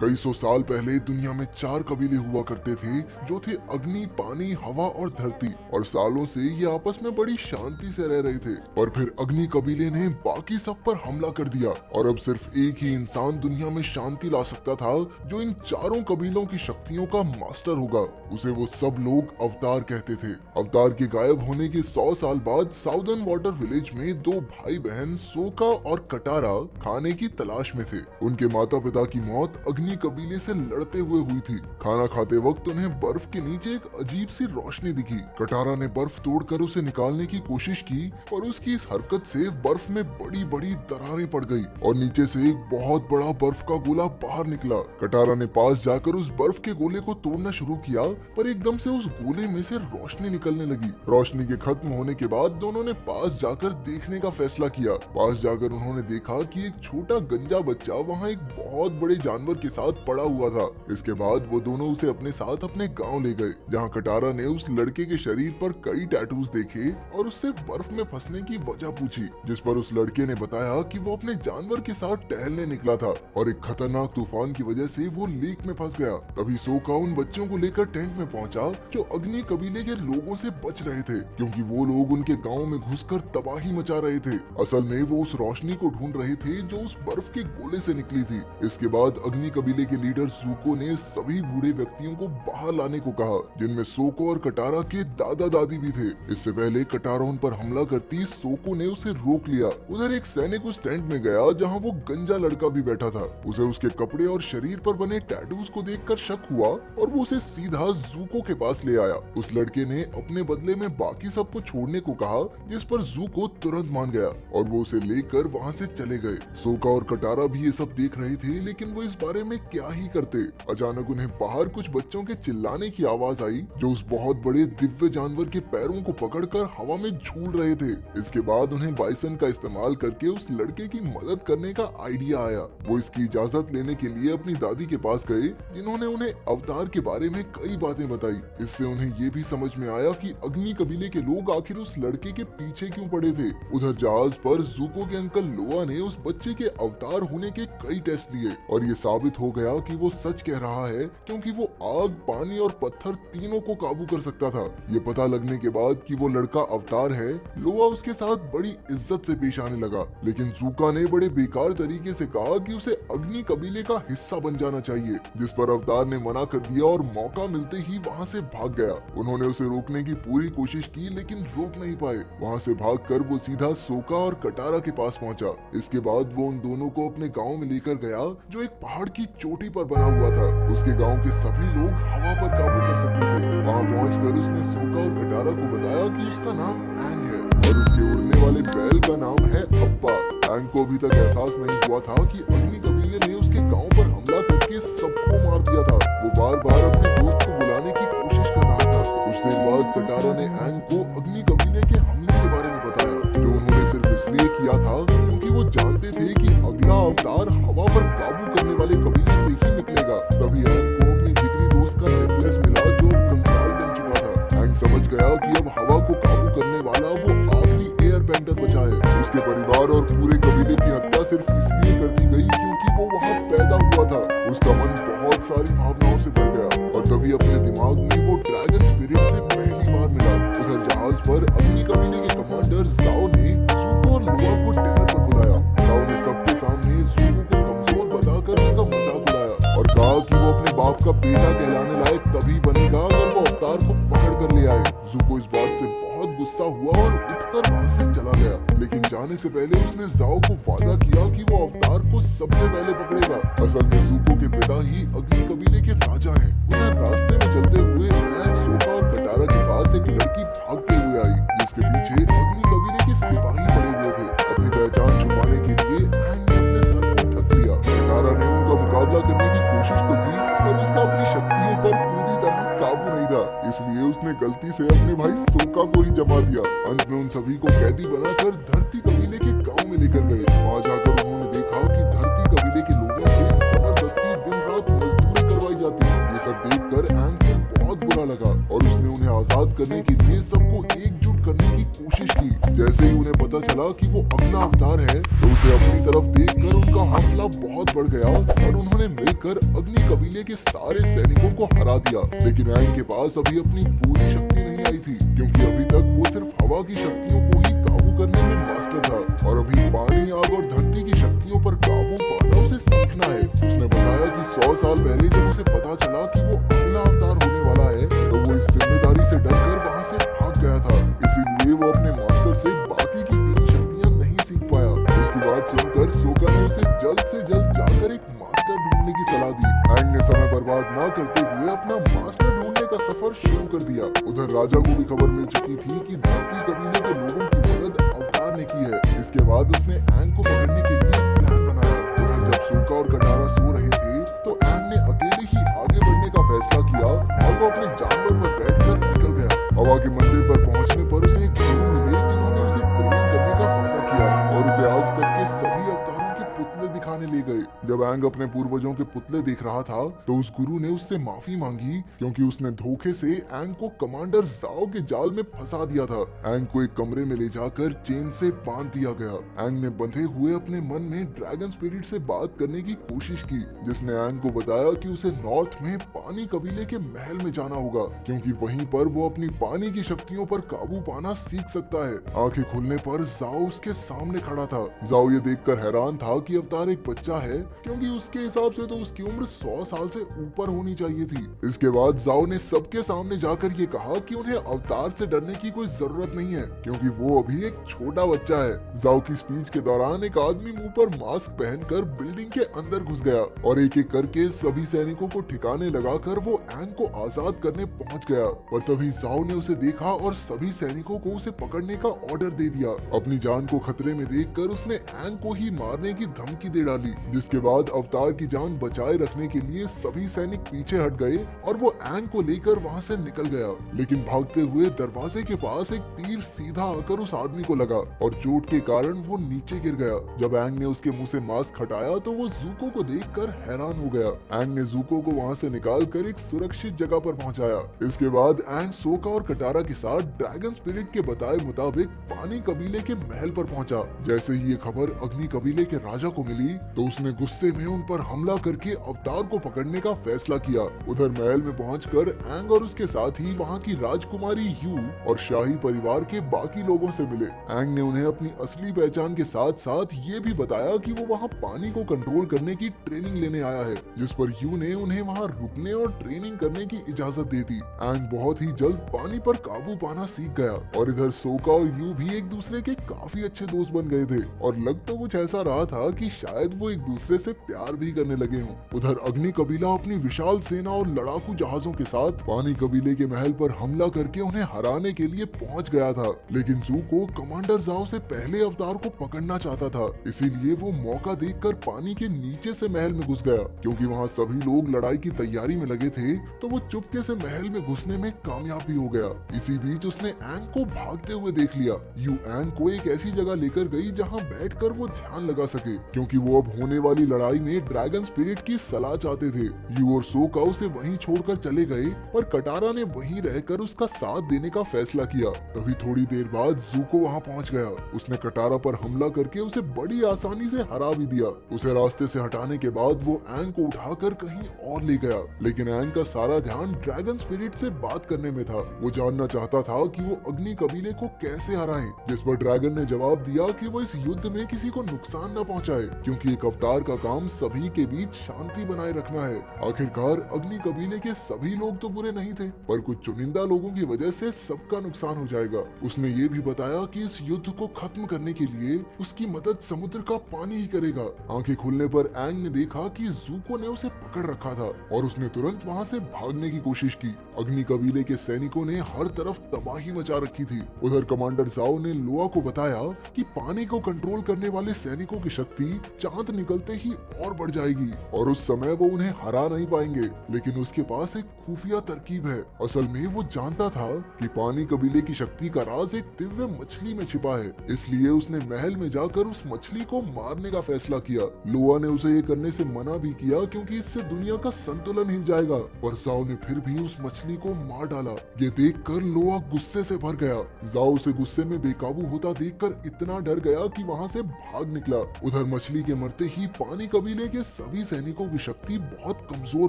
कई सौ साल पहले दुनिया में 4 कबीले हुआ करते थे जो थे अग्नि, पानी, हवा और धरती। और सालों से ये आपस में बड़ी शांति से रह रहे थे। और फिर अग्नि कबीले ने बाकी सब पर हमला कर दिया और अब सिर्फ एक ही इंसान दुनिया में शांति ला सकता था जो इन चारों कबीलों की शक्तियों का मास्टर होगा। उसे वो सब लोग अवतार कहते थे। अवतार के गायब होने के 100 साल बाद साउदर्न वाटर विलेज में दो भाई बहन सोका और कटारा खाने की तलाश में थे। उनके माता पिता की मौत अग्नि कबीले से लड़ते हुए हुई थी। खाना खाते वक्त उन्हें बर्फ के नीचे एक अजीब सी रोशनी दिखी। कटारा ने बर्फ तोड़कर उसे निकालने की कोशिश की और उसकी इस हरकत से बर्फ में बड़ी बड़ी दरारें पड़ गई और नीचे से एक बहुत बड़ा बर्फ का गोला बाहर निकला। कटारा ने पास जाकर उस बर्फ के गोले को तोड़ना शुरू किया, पर एकदम से उस गोले में से रोशनी निकलने लगी। रोशनी के खत्म होने के बाद दोनों ने पास जाकर देखने का फैसला किया। पास जाकर उन्होंने देखा कि एक छोटा गंजा बच्चा वहाँ एक बहुत बड़े जानवर के साथ पड़ा हुआ था। इसके बाद वो दोनों उसे अपने साथ अपने गांव ले गए, जहाँ कटारा ने उस लड़के के शरीर पर कई टैटूज देखे और उससे बर्फ में फंसने की वजह पूछी, जिस पर उस लड़के ने बताया कि वो अपने जानवर के साथ टहलने निकला था और एक खतरनाक तूफान की वजह से वो लेक में फंस गया। तभी सोका उन बच्चों को लेकर टेंट में पहुंचा जो अग्नि कबीले के लोगों से बच रहे थे, क्योंकि वो लोग उनके गाँव में घुसकर तबाही मचा रहे थे। असल में वो उस रोशनी को ढूंढ रहे थे जो उस बर्फ के गोले से निकली थी। इसके बाद अग्नि कबीले के लीडर जूको ने सभी बूढ़े व्यक्तियों को बाहर लाने को कहा, जिनमें सोको और कटारा के दादा दादी भी थे। इससे पहले कटारा उन पर हमला करती सोको ने उसे रोक लिया। उधर एक सैनिक उस टेंट में गया जहां वो गंजा लड़का भी बैठा था। उसे उसके कपड़े और शरीर पर बने टैटूज को देखकर शक हुआ और वो उसे सीधा जूको के पास ले आया। उस लड़के ने अपने बदले में बाकी सबको छोड़ने को कहा, जिस पर जूको तुरंत मान गया और वो उसे लेकर वहाँ से चले गए। सोका और कटारा भी ये सब देख रहे थे, लेकिन वो इस बारे में क्या ही करते। अचानक उन्हें बाहर कुछ बच्चों के चिल्लाने की आवाज आई जो उस बहुत बड़े दिव्य जानवर के पैरों को पकड़कर हवा में झूल रहे थे। इसके बाद उन्हें बाइसन का इस्तेमाल करके उस लड़के की मदद करने का आइडिया आया। वो इसकी इजाजत लेने के लिए अपनी दादी के पास गए, जिन्होंने उन्हें अवतार के बारे में कई बातें बताई। इससे उन्हें ये भी समझ में आया कि अग्नि कबीले के लोग आखिर उस लड़के के पीछे क्यों पड़े थे। उधर जहाज पर जूको के अंकल लोआ ने उस बच्चे के अवतार होने के कई टेस्ट लिए और ये साबित हो गया कि वो सच कह रहा है, क्योंकि वो आग, पानी और पत्थर तीनों को काबू कर सकता था। ये पता लगने के बाद कि वो लड़का अवतार है, लोआ उसके साथ बड़ी इज्जत से पेश आने लगा। लेकिन जूका ने बड़े बेकार तरीके से कहा कि उसे अग्नि कबीले का हिस्सा बन जाना चाहिए, जिस पर अवतार ने मना कर दिया और मौका मिलते ही वहाँ से भाग गया। उन्होंने उसे रोकने की पूरी कोशिश की, लेकिन रोक नहीं पाए। वहाँ से भागकर वो सीधा सोका और कटारा के पास पहुँचा। इसके बाद वो उन दोनों को अपने गाँव में लेकर गया, जो एक पहाड़ की चोटी पर बना हुआ था। उसके गांव के सभी लोग हवा पर काबू कर सकते थे। वहां पहुंचकर उसने सोका और कटारा को बताया कि उसका नाम एंग है और उसके उड़ने वाले बैल का नाम है अप्पा। एंग को अभी तक एहसास नहीं हुआ था कि अग्नि कबीले ने उसके गांव पर हमला करके सबको मार दिया था। वो बार बार अपने दोस्त को बुलाने की कोशिश कर रहा था। कुछ देर बाद कटारा ने एंग को अग्नि कबीले के हमले के बारे में बताया, जो उन्होंने सिर्फ इसलिए किया था क्योंकि वो जानते थे कि अगला अवतार हवा पर काबू करने वाले कबीले से ही निकलेगा। तभी एंग को अपने जिगरी दोस्त का नेकलेस मिला जो कंकाल बन चुका था। एंग समझ गया कि अब हवा को काबू करने वाला वो आखिरी एयर बेंडर बचा है। उसके परिवार और पूरे कबीले की हत्या सिर्फ इसलिए कर दी गई क्योंकि वो वहाँ पैदा हुआ था। उसका मन बहुत सारी भावनाओं से भर गया और तभी अपने दिमाग में वो ड्रैगन स्पिरिट से पहली बार मिला। उधर जहाज पर अग्नि कबीले के कमांडर जाओ ने जूको और लोआ को डिनर पर बुलाया। जाओ ने सबके सामने जूको को कमजोर बताकर उसका मजाक उड़ाया और कहा कि वो अपने बाप का बेटा कहलाने लायक तभी बनेगा अगर वो अवतार को पकड़ कर ले आए। जूको इस बात से बहुत गुस्सा हुआ और उठकर वहाँ से चला गया, लेकिन जाने से पहले उसने जाओ को वादा किया कि वो अवतार को सबसे पहले पकड़ेगा। असल में जूको के पिता ही अग्नि कबीले के राजा हैं। उधर रास्ते में चलते हुए एंग, सोका और कटारा के पास एक लड़की भागते हुए आई, जिसके पीछे अग्नि कबीले के सिपाही पड़े हुए थे। अपनी पहचान छुपाने के लिए एंग ने अपने सर को ढक लिया। कटारा ने उनका मुकाबला करने की कोशिश तो की, पर उसका अपनी शक्तियों पर पूरी तरह काबू नहीं था, इसलिए उसने गलती से अपने भाई सोका को ही जमा दिया। अंत में उन सभी को कैदी बनाकर धरती कबीले के गांव में लेकर गए। वहां जाकर उन्होंने देखा कि धरती कबीले के लोगों से जबरदस्ती दिन रात मजदूरी करवाई जाती है। ये सब देखकर एंग को बहुत बुरा लगा और उसने उन्हें आजाद करने के लिए सबको एकजुट करने की कोशिश की। जैसे ही उन्हें पता चला कि वो अगला अवतार है तो उसे अपनी तरफ देखकर उनका हौसला बहुत बढ़ गया और उन्होंने मिलकर अग्नि कबीले के सारे सैनिकों को हरा दिया। लेकिन एंग के पास अभी अपनी पूरी शक्ति नहीं आई थी, क्योंकि अभी तक वो सिर्फ हवा की शक्तियों को ही काबू करने में मास्टर था और अभी पानी, आग और धरती की शक्तियों पर काबू पाना उसे सीखना है। उसने बताया कि 100 साल पहले जब उसे पता चला कि वो अगला अवतार होने वाला है तो वो इस जिम्मेदारी से डरकर वहाँ से भाग गया था। इसीलिए वो अपने मास्टर से बाकी की 3 शक्तियाँ नहीं सीख पाया। उसकी बात सुनकर सोका ने उसे जल्द से जल्द जाकर एक मास्टर ढूंढने की सलाह दी। एंग ने समय बर्बाद न करते हुए अपना मास्टर ढूंढने का सफर शुरू कर दिया। उधर राजा को भी खबर मिल चुकी थी कि धरती कबीले के लोगों की मदद अवतार ने की है। इसके बाद उसने एंग को पकड़ने के लिए प्लान बनाया। उधर जब सोका और कटारा सो रहे थे तो एंग ने अकेले ही आगे बढ़ने का फैसला किया और वो अपने जानवर पर बैठकर निकल गया। हवा के मंदिर पर पहुंचने पर उसे एक गुरु मिले जिन्होंने उसे प्रेम करने का वादा किया और उसे आज तक के सभी अवतारों के पुतले दिखाने ले गए। जब एंग अपने पूर्वजों के पुतले देख रहा था तो उस गुरु ने उससे माफी मांगी, क्योंकि उसने धोखे से एंग को कमांडर जाओ के जाल में फंसा दिया था। एंग को एक कमरे में ले जाकर चेन से बांध दिया गया। एंग ने बंधे हुए अपने मन में ड्रैगन स्पिरिट से बात करने की कोशिश की, जिसने एंग को बताया कि उसे नॉर्थ में पानी कबीले के महल में जाना होगा, क्योंकि वहीं पर वो अपनी पानी की शक्तियों पर काबू पाना सीख सकता है। आंखें खुलने पर जाओ उसके सामने खड़ा था। जाओ ये देखकर हैरान था कि अवतार एक बच्चा है, क्योंकि उसके हिसाब से तो उसकी उम्र 100 साल से ऊपर होनी चाहिए थी। इसके बाद जाओ ने सबके सामने जाकर ये कहा कि उन्हें अवतार से डरने की कोई जरूरत नहीं है, क्योंकि वो अभी एक छोटा बच्चा है। जाओ की स्पीच के दौरान एक आदमी मुंह पर मास्क पहनकर बिल्डिंग के अंदर घुस गया और एक एक करके सभी सैनिकों को ठिकाने लगाकर वो एंग को आजाद करने पहुंच गया। पर तभी जाओ ने उसे देखा और सभी सैनिकों को उसे पकड़ने का ऑर्डर दे दिया। अपनी जान को खतरे में देखकर उसने एंग को ही मारने की धमकी दे डाली, जिसके बाद अवतार की जान बचाए रखने के लिए सभी सैनिक पीछे हट गए और वो एंग को लेकर वहाँ से निकल गया। लेकिन भागते हुए दरवाजे के पास एक तीर सीधा आकर उस आदमी को लगा और चोट के कारण वो नीचे गिर गया। जब एंग ने उसके मुंह से मास्क हटाया तो वो जूको को देखकर हैरान हो गया। एंग ने जूको को वहाँ से निकालकर एक सुरक्षित जगह पर पहुँचाया। इसके बाद एंग सोका और कटारा के साथ ड्रैगन स्पिरिट के बताए मुताबिक पानी कबीले के महल पर पहुंचा। जैसे ही ये खबर अग्नि कबीले के राजा को मिली तो उसने गुस्से में उन पर हमला करके अवतार को पकड़ने का फैसला किया। उधर महल में पहुंचकर एंग और उसके साथ ही वहां की राजकुमारी यू और शाही परिवार के बाकी लोगों से मिले। एंग ने उन्हें अपनी असली पहचान के साथ साथ ये भी बताया कि वो वहाँ पानी को कंट्रोल करने की ट्रेनिंग लेने आया है, जिस पर यू ने उन्हें वहाँ रुकने और ट्रेनिंग करने की इजाजत दे दी। एंग बहुत ही जल्द पानी पर काबू पाना सीख गया और इधर सोका और यू भी एक दूसरे के काफी अच्छे दोस्त बन गए थे और लग तो कुछ ऐसा रहा था कि शायद वो एक दूसरे से प्यार भी करने लगे हों। उधर अग्नि कबीला अपनी विशाल सेना और लड़ाकू जहाजों के साथ पानी कबीले के महल पर हमला करके उन्हें हराने के लिए पहुंच गया था, लेकिन जूको कमांडर जाओ से पहले अवतार को पकड़ना चाहता था। इसीलिए वो मौका देखकर पानी के नीचे से महल में घुस गया। क्योंकि वहाँ सभी लोग लड़ाई की तैयारी में लगे थे तो वो चुपके से महल में घुसने में कामयाब भी हो गया। इसी बीच उसने एंग को भागते हुए देख लिया। यू एंग को एक ऐसी जगह लेकर गई जहाँ बैठकर वो ध्यान लगा सके, क्योंकि वो अब होने वाली लड़ाई में ड्रैगन स्पिरिट की सलाह चाहते थे। यू और सोका उसे वहीं छोड़कर चले गए, पर कटारा ने वहीं रहकर उसका साथ देने का फैसला किया। तभी थोड़ी देर बाद जूको वहाँ पहुँच गया। उसने कटारा पर हमला करके उसे बड़ी आसानी से हरा भी दिया। उसे रास्ते से हटाने के बाद वो एंग को उठाकर कहीं और ले गया, लेकिन एंग का सारा ध्यान ड्रैगन स्पिरिट से बात करने में था। वो जानना चाहता था कि वो अग्नि कबीले को कैसे हराएं, जिस पर ड्रैगन ने जवाब दिया कि वो इस युद्ध में किसी को नुकसान न पहुंचाए, क्योंकि एक अवतार का काम सभी के बीच शांति बनाए रखना है। आखिरकार अग्नि कबीले के सभी लोग तो बुरे नहीं थे, पर कुछ चुनिंदा लोगों की वजह से सबका नुकसान हो जाएगा। उसने ये भी बताया कि इस युद्ध को खत्म करने के लिए उसकी मदद समुद्र का पानी ही करेगा। आंखें खुलने पर एंग ने देखा कि जूको ने उसे पकड़ रखा था और उसने तुरंत वहाँ से भागने की कोशिश की। अग्नि कबीले के सैनिकों ने हर तरफ तबाही मचा रखी थी। उधर कमांडर जाओ ने लोआ को बताया कि पानी को कंट्रोल करने वाले सैनिकों की शक्ति चांद निकलते ही और बढ़ जाएगी और उस समय वो उन्हें हरा नहीं पाएंगे। लेकिन उसके पास एक खुफिया तरकीब है। असल में वो जानता था कि पानी कबीले की शक्ति का राज एक दिव्य मछली में छिपा है, इसलिए उसने महल में जाकर उस मछली को मारने का फैसला किया। लोआ ने उसे ये करने से मना भी किया क्योंकि इससे दुनिया का संतुलन हिल जाएगा, पर जाओ ने फिर भी उस मछली को मार डाला। ये देखकर लोआ गुस्से से भर गया। जाओ उसे गुस्से में बेकाबू होता देखकर इतना डर गया कि वहाँ से भाग निकला। उधर मछली के मरते ही पानी कबीले के सभी सैनिकों की शक्ति बहुत कमजोर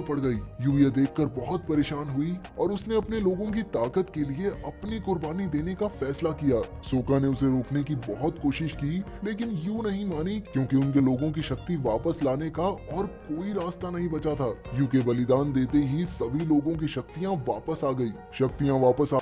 पड़ गई। यू ये देखकर बहुत परेशान हुई और उसने अपने लोगों की ताकत के लिए अपनी कुर्बानी देने का फैसला किया। सोका ने उसे रोकने की बहुत कोशिश की, लेकिन यू नहीं मानी क्योंकि उनके लोगों की शक्ति वापस लाने का और कोई रास्ता नहीं बचा था। यू के बलिदान देते ही सभी लोगों की शक्तियां वापस आ गई। शक्तियां वापस